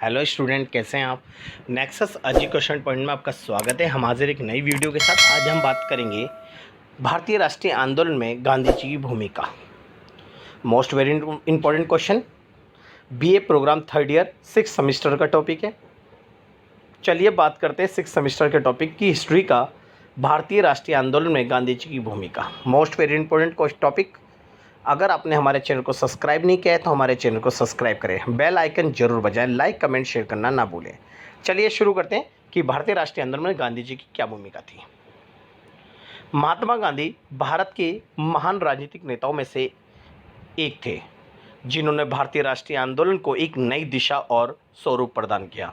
Hello student, कैसे हैं आप। नेक्सस एजुकेशन पॉइंट में आपका स्वागत है। हम हाजिर एक नई वीडियो के साथ। आज हम बात करेंगे भारतीय राष्ट्रीय आंदोलन में गांधी जी की भूमिका। Most very important question, BA programme third year 6 semester का टॉपिक है। चलिए बात करते हैं 6 सेमेस्टर के टॉपिक की, हिस्ट्री का। भारतीय राष्ट्रीय आंदोलन में गांधी जी की भूमिका, मोस्ट वेरी इंपॉर्टेंट टॉपिक। अगर आपने हमारे चैनल को सब्सक्राइब नहीं किया है तो हमारे चैनल को सब्सक्राइब करें, बेल आइकन जरूर बजाएं, लाइक कमेंट शेयर करना ना भूलें। चलिए शुरू करते हैं कि भारतीय राष्ट्रीय आंदोलन में गांधी जी की क्या भूमिका थी। महात्मा गांधी भारत के महान राजनीतिक नेताओं में से एक थे, जिन्होंने भारतीय राष्ट्रीय आंदोलन को एक नई दिशा और स्वरूप प्रदान किया।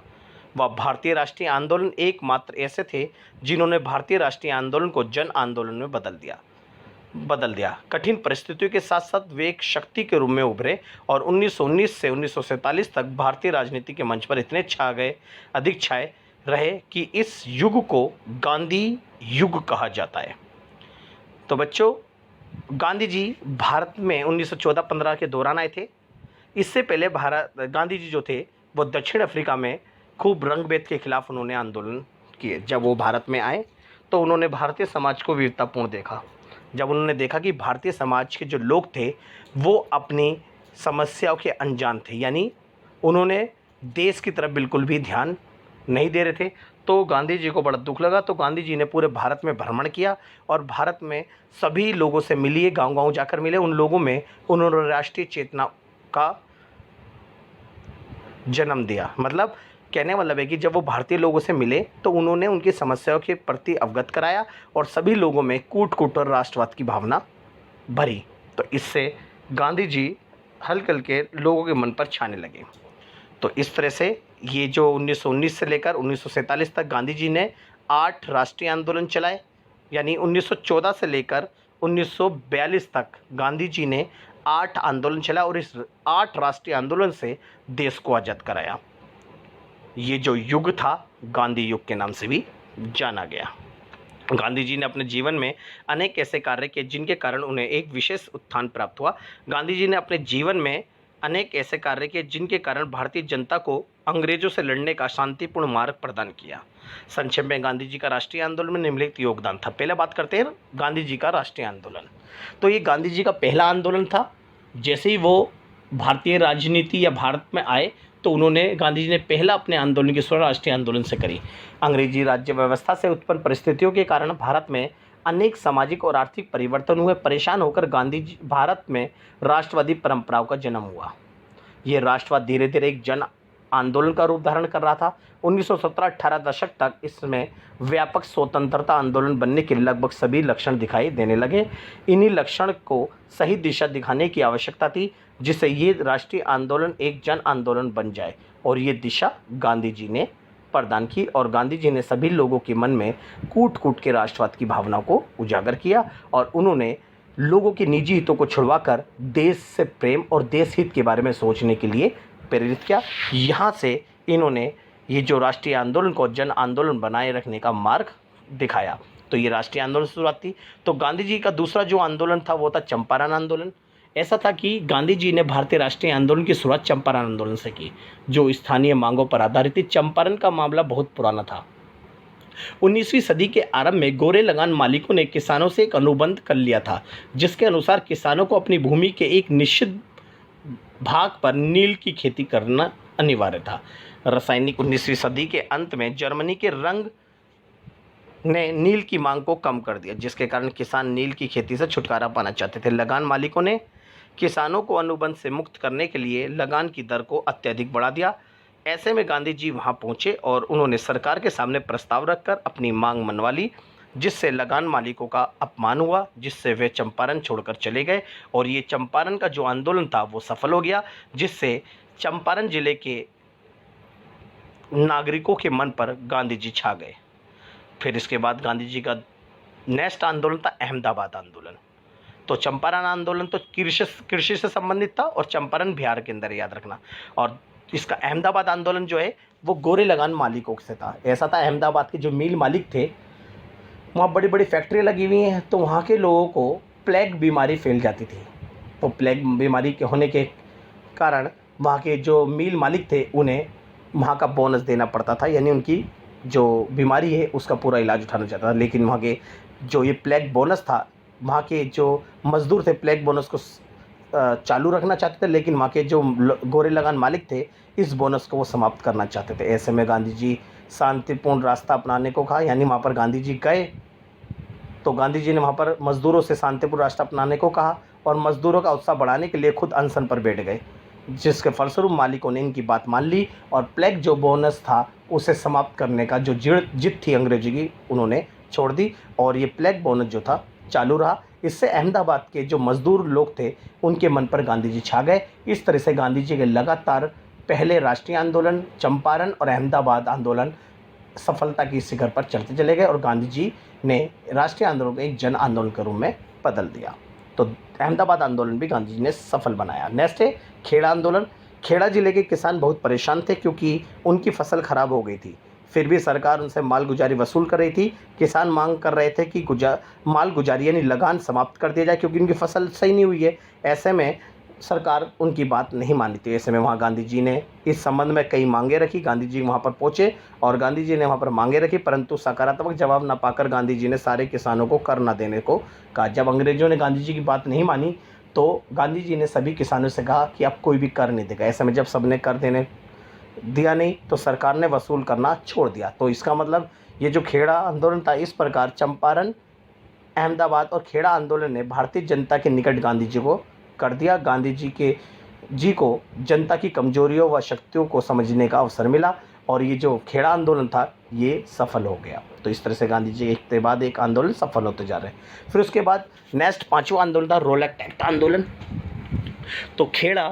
वह भारतीय राष्ट्रीय आंदोलन एकमात्र ऐसे थे जिन्होंने भारतीय राष्ट्रीय आंदोलन को जन आंदोलन में बदल दिया। कठिन परिस्थितियों के साथ साथ वे एक शक्ति के रूप में उभरे और 1919 से 1947 तक भारतीय राजनीति के मंच पर इतने अधिक छाए रहे कि इस युग को गांधी युग कहा जाता है। तो बच्चों, गांधी जी भारत में 1914-15 के दौरान आए थे। इससे पहले गांधी जी जो थे वो दक्षिण अफ्रीका में खूब रंगभेद के खिलाफ उन्होंने आंदोलन किए। जब वो भारत में आए तो उन्होंने भारतीय समाज को विविधतापूर्ण देखा। जब उन्होंने देखा कि भारतीय समाज के जो लोग थे वो अपनी समस्याओं के अनजान थे, यानी उन्होंने देश की तरफ बिल्कुल भी ध्यान नहीं दे रहे थे, तो गांधी जी को बड़ा दुख लगा। तो गांधी जी ने पूरे भारत में भ्रमण किया और भारत में सभी लोगों से मिलिए, गांव-गांव जाकर मिले। उन लोगों में उन्होंने राष्ट्रीय चेतना का जन्म दिया। मतलब कहने मतलब है कि जब वो भारतीय लोगों से मिले तो उन्होंने उनकी समस्याओं के प्रति अवगत कराया और सभी लोगों में कूट और राष्ट्रवाद की भावना भरी। तो इससे गांधी जी हल्के हल्के लोगों के मन पर छाने लगे। तो इस तरह से ये जो 1919 से लेकर 1947 तक गांधी जी ने 8 राष्ट्रीय आंदोलन चलाए, यानी 1914 से लेकर 1942 तक गांधी जी ने 8 आंदोलन चलाए और इस 8 राष्ट्रीय आंदोलन से देश को आज़ाद कराया। ये जो युग था गांधी युग के नाम से भी जाना गया। गांधी जी ने अपने जीवन में अनेक ऐसे कार्य किए जिनके कारण उन्हें एक विशेष उत्थान प्राप्त हुआ। गांधी जी ने अपने जीवन में अनेक ऐसे कार्य किए जिनके कारण भारतीय जनता को अंग्रेजों से लड़ने का शांतिपूर्ण मार्ग प्रदान किया। संक्षेप में गांधी जी का राष्ट्रीय आंदोलन में निम्नलिखित योगदान था। पहले बात करते हैं गांधी जी का राष्ट्रीय आंदोलन। तो ये गांधी जी का पहला आंदोलन था। जैसे ही वो भारतीय राजनीति या भारत में आए तो गांधी जी ने पहला अपने आंदोलन की शुरुआत राष्ट्रीय आंदोलन से करी। अंग्रेजी राज्य व्यवस्था से उत्पन्न परिस्थितियों के कारण भारत में अनेक सामाजिक और आर्थिक परिवर्तन हुए। परेशान होकर गांधी जी भारत में राष्ट्रवादी परंपराओं का जन्म हुआ। ये राष्ट्रवाद धीरे धीरे एक जन आंदोलन का रूप धारण कर रहा था। 1917-18 दशक तक इसमें व्यापक स्वतंत्रता आंदोलन बनने के लगभग सभी लक्षण दिखाई देने लगे। इन्हीं लक्षण को सही दिशा दिखाने की आवश्यकता थी जिससे ये राष्ट्रीय आंदोलन एक जन आंदोलन बन जाए, और ये दिशा गांधी जी ने प्रदान की। और गांधी जी ने सभी लोगों के मन में कूट के राष्ट्रवाद की भावना को उजागर किया और उन्होंने लोगों के निजी हितों को छुड़वाकर देश से प्रेम और देश हित के बारे में सोचने के लिए प्रेरित किया। यहाँ से इन्होंने ये जो राष्ट्रीय आंदोलन को जन आंदोलन बनाए रखने का मार्ग दिखाया। तो ये राष्ट्रीय आंदोलन से शुरुआत थी। तो गांधी जी का दूसरा जो आंदोलन था वो था चंपारण आंदोलन। ऐसा था कि गांधी जी ने भारतीय राष्ट्रीय आंदोलन की शुरुआत चंपारण आंदोलन से की, जो स्थानीय मांगों पर आधारित थी। चंपारण का मामला बहुत पुराना था। 19वीं सदी के आरंभ में गोरे लगान मालिकों ने किसानों से एक अनुबंध कर लिया था, जिसके अनुसार किसानों को अपनी भूमि के एक निश्चित भाग पर नील की खेती करना अनिवार्य था। रासायनिक 19वीं सदी के अंत में जर्मनी के रंग ने नील की मांग को कम कर दिया, जिसके कारण किसान नील की खेती से छुटकारा पाना चाहते थे। लगान मालिकों ने किसानों को अनुबंध से मुक्त करने के लिए लगान की दर को अत्यधिक बढ़ा दिया। ऐसे में गांधी जी वहां पहुंचे और उन्होंने सरकार के सामने प्रस्ताव रखकर अपनी मांग मनवा ली, जिससे लगान मालिकों का अपमान हुआ, जिससे वे चंपारण छोड़कर चले गए। और ये चंपारण का जो आंदोलन था वो सफल हो गया, जिससे चंपारण जिले के नागरिकों के मन पर गांधी जी छा गए। फिर इसके बाद गांधी जी का नेक्स्ट आंदोलन था अहमदाबाद आंदोलन। तो चंपारण आंदोलन तो कृषि से संबंधित था और चंपारण बिहार के अंदर, याद रखना। और इसका अहमदाबाद आंदोलन जो है वो गोरे लगान मालिकों से था। ऐसा था, अहमदाबाद के जो मिल मालिक थे वहाँ बड़ी बड़ी फैक्ट्रियाँ लगी हुई हैं, तो वहाँ के लोगों को प्लेग बीमारी फैल जाती थी। तो प्लेग बीमारी के होने के कारण वहाँ के जो मिल मालिक थे उन्हें वहाँ का बोनस देना पड़ता था, यानी उनकी जो बीमारी है उसका पूरा इलाज उठाना चाहता था। लेकिन वहाँ के जो ये प्लेग बोनस था, वहाँ के जो मज़दूर थे प्लेग बोनस को चालू रखना चाहते थे, लेकिन वहाँ के जो गोरे लगान मालिक थे इस बोनस को वो समाप्त करना चाहते थे। ऐसे में गांधी जी शांतिपूर्ण रास्ता अपनाने को कहा, यानी वहाँ पर गांधी जी गए तो गांधी जी ने वहाँ पर मज़दूरों से शांतिपूर्ण रास्ता अपनाने को कहा और मज़दूरों का उत्साह बढ़ाने के लिए खुद अनशन पर बैठ गए, जिसके फलस्वरूप मालिकों ने इनकी बात मान ली और प्लेग जो बोनस था उसे समाप्त करने का जो जिद थी अंग्रेजी की, उन्होंने छोड़ दी और ये प्लेग बोनस जो था चालू रहा। इससे अहमदाबाद के जो मज़दूर लोग थे उनके मन पर गांधी जी छा गए। इस तरह से गांधी जी के लगातार पहले राष्ट्रीय आंदोलन, चंपारण और अहमदाबाद आंदोलन सफलता की शिखर पर चढ़ते चले गए और गांधी जी ने राष्ट्रीय आंदोलन को एक जन आंदोलन के रूप में बदल दिया। तो अहमदाबाद आंदोलन भी गांधी जी ने सफल बनाया। नेक्स्ट है खेड़ा आंदोलन। खेड़ा जिले के किसान बहुत परेशान थे क्योंकि उनकी फसल खराब हो गई थी, फिर भी सरकार उनसे मालगुजारी वसूल कर रही थी। किसान मांग कर रहे थे कि मालगुजारी यानी लगान समाप्त कर दिया जाए क्योंकि उनकी फसल सही नहीं हुई है। ऐसे में सरकार उनकी बात नहीं मानी थी। ऐसे में वहाँ गांधी जी ने इस संबंध में कई मांगे रखी। गांधी जी वहाँ पर पहुँचे और गांधी जी ने वहाँ पर मांगे रखी, परंतु सकारात्मक जवाब न पाकर गांधी जी ने सारे किसानों को कर न देने को कहा। जब अंग्रेजों ने गांधी जी की बात नहीं मानी तो गांधी जी ने सभी किसानों से कहा कि अब कोई भी कर नहीं देगा। ऐसे में जब सबने कर देने दिया नहीं तो सरकार ने वसूल करना छोड़ दिया। तो इसका मतलब ये जो खेड़ा आंदोलन था, इस प्रकार चंपारण, अहमदाबाद और खेड़ा आंदोलन ने भारतीय जनता के निकट गांधी जी को कर दिया। गांधी जी को जनता की कमजोरियों व शक्तियों को समझने का अवसर मिला और ये जो खेड़ा आंदोलन था ये सफल हो गया। तो इस तरह से गांधी जी एक के बाद एक आंदोलन सफल होते जा रहे हैं। फिर उसके बाद नेक्स्ट 5वां आंदोलन था रोलैक्ट एक्ट आंदोलन। तो खेड़ा,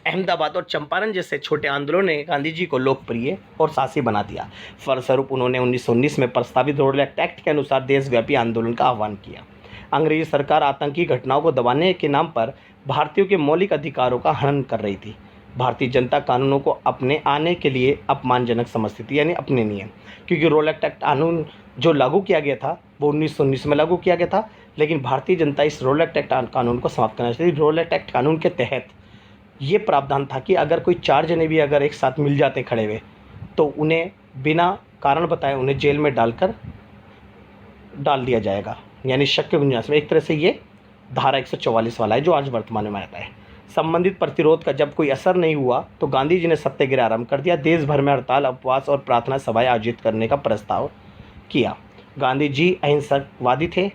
अहमदाबाद और चंपारण जैसे छोटे आंदोलनों ने गांधी जी को लोकप्रिय और साहसी बना दिया। फलस्वरूप उन्होंने 1919 में प्रस्तावित रोलैक्ट एक्ट के अनुसार देशव्यापी आंदोलन का आह्वान किया। अंग्रेजी सरकार आतंकी घटनाओं को दबाने के नाम पर भारतीयों के मौलिक अधिकारों का हनन कर रही थी। भारतीय जनता कानूनों को अपने आने के लिए अपमानजनक समझती थी, यानी अपने नियम, क्योंकि रोलैक्ट एक्ट कानून जो लागू किया गया था वो 1919 में लागू किया गया था, लेकिन भारतीय जनता इस रोलैक्ट एक्ट कानून को समाप्त करना चाहती थी। रोलैक्ट एक्ट कानून के तहत ये प्रावधान था कि अगर कोई 4 जने भी अगर एक साथ मिल जाते खड़े हुए तो उन्हें बिना कारण बताए उन्हें जेल में डाल दिया जाएगा, यानी शक के गुंजाइश में। एक तरह से ये धारा 144 वाला है जो आज वर्तमान में आता है। संबंधित प्रतिरोध का जब कोई असर नहीं हुआ तो गांधी जी ने सत्याग्रह आरंभ कर दिया। देश भर में हड़ताल, उपवास और प्रार्थना सभाएं आयोजित करने का प्रस्ताव किया। गांधी जी अहिंसकवादी थे,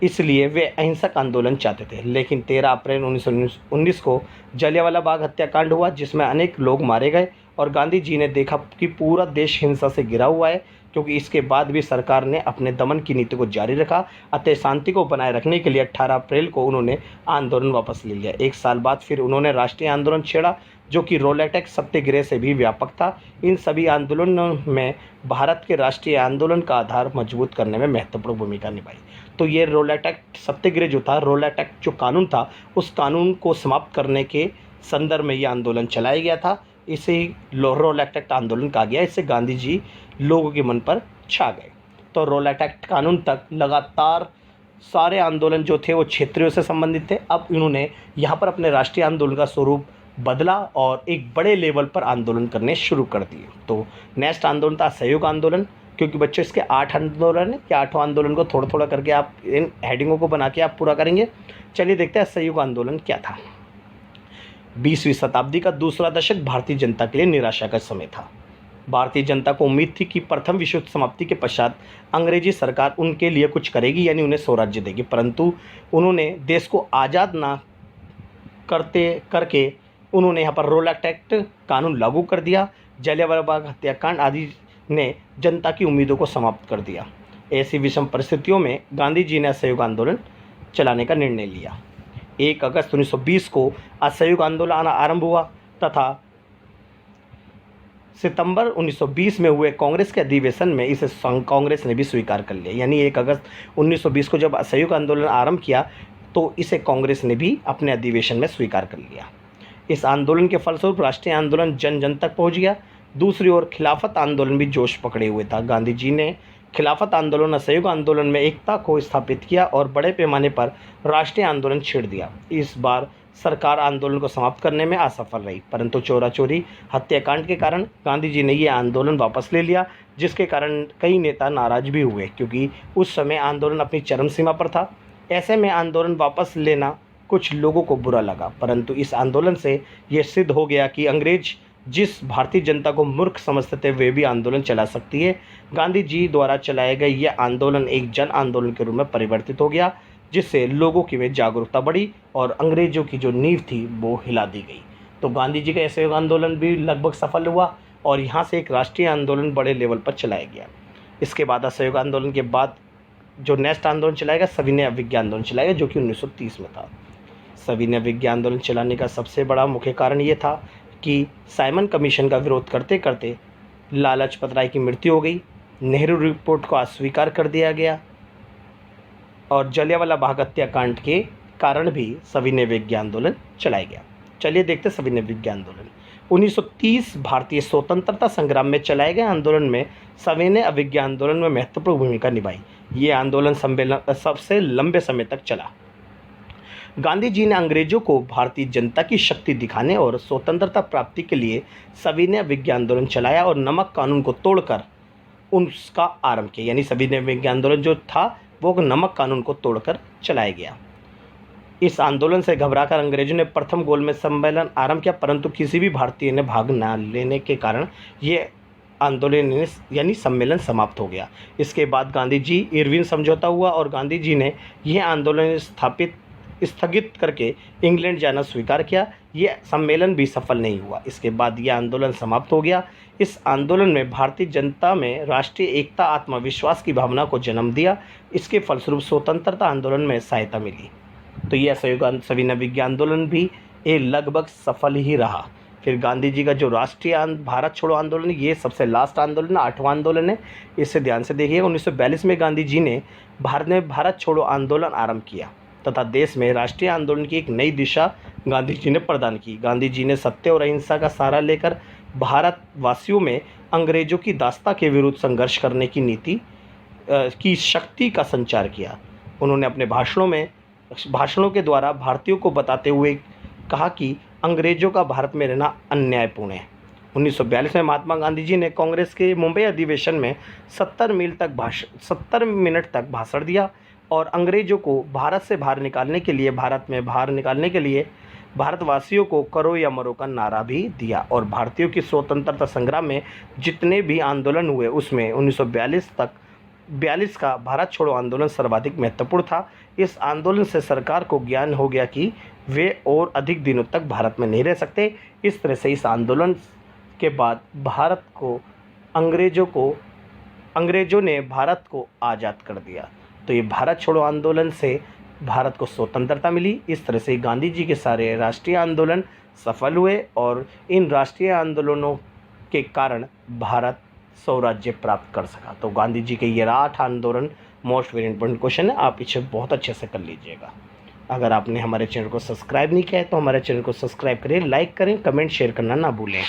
इसलिए वे अहिंसक आंदोलन चाहते थे। लेकिन 13 अप्रैल 1919 को जलियांवाला बाग हत्याकांड हुआ जिसमें अनेक लोग मारे गए और गांधी जी ने देखा कि पूरा देश हिंसा से घिरा हुआ है, क्योंकि इसके बाद भी सरकार ने अपने दमन की नीति को जारी रखा। अतः शांति को बनाए रखने के लिए 18 अप्रैल को उन्होंने आंदोलन वापस ले लिया। एक साल बाद फिर उन्होंने राष्ट्रीय आंदोलन छेड़ा जो कि रोलैक्ट एक्ट सत्याग्रह से भी व्यापक था। इन सभी आंदोलनों में भारत के राष्ट्रीय आंदोलन का आधार मजबूत करने में महत्वपूर्ण भूमिका निभाई। तो ये रोलैक्ट एक्ट सत्याग्रह जो था, रोलैक्ट एक्ट जो कानून था, उस कानून को समाप्त करने के संदर्भ में ये आंदोलन चलाया गया था। इसे रोलैक्ट एक्ट आंदोलन कहा गया। इससे गांधी जी लोगों के मन पर छा गए। तो रोलैक्ट एक्ट कानून तक लगातार सारे आंदोलन जो थे वो क्षेत्रीय से संबंधित थे। अब इन्होंने यहाँ पर अपने राष्ट्रीय आंदोलन का स्वरूप बदला और एक बड़े लेवल पर आंदोलन करने शुरू कर दिए। तो नेक्स्ट आंदोलन था असहयोग आंदोलन, क्योंकि बच्चों इसके 8 आंदोलन है कि 8वां आंदोलन को थोड़ा थोड़ा करके आप इन हेडिंगों को बना के आप पूरा करेंगे। चलिए देखते हैं असहयोग आंदोलन क्या था। 20वीं शताब्दी का दूसरा दशक भारतीय जनता के लिए निराशा का समय था। भारतीय जनता को उम्मीद थी कि प्रथम विश्व युद्ध समाप्ति के पश्चात अंग्रेजी सरकार उनके लिए कुछ करेगी, यानी उन्हें स्वराज्य देगी, परंतु उन्होंने देश को आज़ाद ना करके उन्होंने यहाँ पर रोलैक्ट एक्ट कानून लागू कर दिया। जलियांवाला बाग हत्याकांड आदि ने जनता की उम्मीदों को समाप्त कर दिया। ऐसी विषम परिस्थितियों में गांधी जी ने असहयोग आंदोलन चलाने का निर्णय लिया। 1 अगस्त 1920 को असहयोग आंदोलन आरंभ हुआ तथा सितंबर 1920 में हुए कांग्रेस के अधिवेशन में इसे कांग्रेस ने भी स्वीकार कर लिया। यानी 1 अगस्त 1920 को जब असहयोग आंदोलन आरंभ किया तो इसे कांग्रेस ने भी अपने अधिवेशन में स्वीकार कर लिया। इस आंदोलन के फलस्वरूप राष्ट्रीय आंदोलन जन जन तक पहुंच गया। दूसरी ओर खिलाफत आंदोलन भी जोश पकड़े हुए था। गांधी जी ने खिलाफत आंदोलन, असहयोग आंदोलन में एकता को स्थापित किया और बड़े पैमाने पर राष्ट्रीय आंदोलन छेड़ दिया। इस बार सरकार आंदोलन को समाप्त करने में असफल रही, परंतु चोरा चोरी हत्याकांड के कारण गांधी जी ने ये आंदोलन वापस ले लिया, जिसके कारण कई नेता नाराज भी हुए, क्योंकि उस समय आंदोलन अपनी चरम सीमा पर था। ऐसे में आंदोलन वापस लेना कुछ लोगों को बुरा लगा, परंतु इस आंदोलन से ये सिद्ध हो गया कि अंग्रेज जिस भारतीय जनता को मूर्ख समझते थे वे भी आंदोलन चला सकती है। गांधी जी द्वारा चलाए गए यह आंदोलन एक जन आंदोलन के रूप में परिवर्तित हो गया, जिससे लोगों की में जागरूकता बढ़ी और अंग्रेजों की जो नींव थी वो हिला दी गई। तो गांधी जी का असहयोग आंदोलन भी लगभग सफल हुआ और यहाँ से एक राष्ट्रीय आंदोलन बड़े लेवल पर चलाया गया। इसके बाद असहयोग आंदोलन के बाद जो नेक्स्ट आंदोलन चलाएगा सविनय अवज्ञा आंदोलन चलाएगा, जो कि 1930 में था। सविनय अवज्ञा आंदोलन चलाने का सबसे बड़ा मुख्य कारण ये था कि साइमन कमीशन का विरोध करते करते लाला लाजपत राय की मृत्यु हो गई, नेहरू रिपोर्ट को अस्वीकार कर दिया गया और जलियांवाला बाग हत्याकांड के कारण भी सविनय अवज्ञा आंदोलन चलाया गया। चलिए देखते सविनय अवज्ञा आंदोलन। 1930 भारतीय स्वतंत्रता संग्राम में चलाए गए आंदोलन में सविनय अवज्ञा आंदोलन में महत्वपूर्ण भूमिका निभाई। ये आंदोलन सबसे लंबे समय तक चला। गांधी जी ने अंग्रेजों को भारतीय जनता की शक्ति दिखाने और स्वतंत्रता प्राप्ति के लिए सविनय अवज्ञा आंदोलन चलाया और नमक कानून को तोड़कर उसका आरंभ किया। यानी सविनय अवज्ञा आंदोलन जो था वो नमक कानून को तोड़कर चलाया गया। इस आंदोलन से घबराकर अंग्रेजों ने प्रथम गोलमेज सम्मेलन आरंभ किया, परंतु किसी भी भारतीय ने भाग न लेने के कारण ये आंदोलन यानी सम्मेलन समाप्त हो गया। इसके बाद गांधी जी इरविन समझौता हुआ और गांधी जी ने यह आंदोलन स्थगित करके इंग्लैंड जाना स्वीकार किया। ये सम्मेलन भी सफल नहीं हुआ। इसके बाद यह आंदोलन समाप्त हो गया। इस आंदोलन में भारतीय जनता में राष्ट्रीय एकता आत्मविश्वास की भावना को जन्म दिया। इसके फलस्वरूप स्वतंत्रता आंदोलन में सहायता मिली। तो यह असहयोग सविनय अवज्ञा आंदोलन भी ये लगभग सफल ही रहा। फिर गांधी जी का जो राष्ट्रीय भारत छोड़ो आंदोलन, ये सबसे लास्ट आंदोलन, 8वां आंदोलन है। इसे ध्यान से देखिएगा। 1942 में गांधी जी ने भारत छोड़ो आंदोलन आरंभ किया तथा देश में राष्ट्रीय आंदोलन की एक नई दिशा गांधी जी ने प्रदान की। गांधी जी ने सत्य और अहिंसा का सहारा लेकर भारतवासियों में अंग्रेजों की दास्ता के विरुद्ध संघर्ष करने की नीति की शक्ति का संचार किया। उन्होंने अपने भाषणों के द्वारा भारतीयों को बताते हुए कहा कि अंग्रेजों का भारत में रहना अन्यायपूर्ण है। 1942 में महात्मा गांधी जी ने कांग्रेस के मुंबई अधिवेशन में 70 मिनट तक भाषण दिया और अंग्रेजों को भारत में बाहर निकालने के लिए भारतवासियों को करो या मरो का नारा भी दिया। और भारतीयों की स्वतंत्रता संग्राम में जितने भी आंदोलन हुए उसमें 1942 का भारत छोड़ो आंदोलन सर्वाधिक महत्वपूर्ण था। इस आंदोलन से सरकार को ज्ञान हो गया कि वे और अधिक दिनों तक भारत में नहीं रह सकते। इस तरह से इस आंदोलन के बाद अंग्रेजों ने भारत को आज़ाद कर दिया। तो ये भारत छोड़ो आंदोलन से भारत को स्वतंत्रता मिली। इस तरह से गांधी जी के सारे राष्ट्रीय आंदोलन सफल हुए और इन राष्ट्रीय आंदोलनों के कारण भारत स्वराज्य प्राप्त कर सका। तो गांधी जी के ये 8 आंदोलन मोस्ट वेरी इंपॉर्टेंट क्वेश्चन है, आप इसे बहुत अच्छे से कर लीजिएगा। अगर आपने हमारे चैनल को सब्सक्राइब नहीं किया है तो हमारे चैनल को सब्सक्राइब करें, लाइक करें, कमेंट शेयर करना ना भूलें।